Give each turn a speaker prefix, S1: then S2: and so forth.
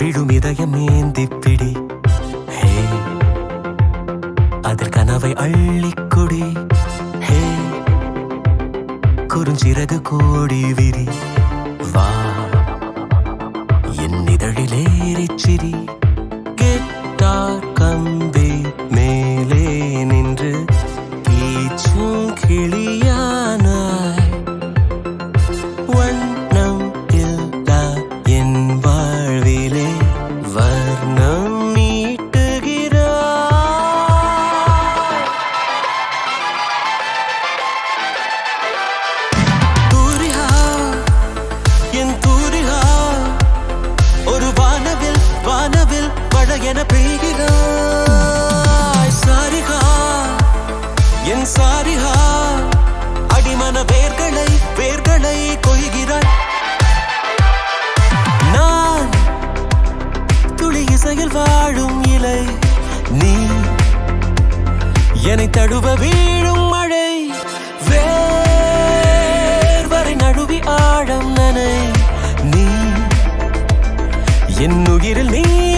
S1: விழும் இதயம் ஏந்திப்பிடி. ஹே அதில் கனவை அள்ளிக்குடி. ஹே குறுஞ்சிறகு கோடி விரி. வா என் இதழிலேறிச்சிரி. கிட்டார் கம்பி மேலே நின்று கீச்சும் கிளியானாய். வண்ணம் இல்லா என் வாழ்விலே வர்ணம் நீட்டுகிறாய். தூரிகா என் தூரிகா ஒரு வானவில் வானவில் மழை என பெய்கிறாய். சாரிகா என் சாரிகா அடிமன வேர்களை வேர்களை கொய்கிறாய். நான் துளி இசையில் வாழும் இலை. நீ என்னை தழுவ வீழும் மழை. வேர்வரை நழுவி ஆழம் நனை. நீ என் உயிரில் நீ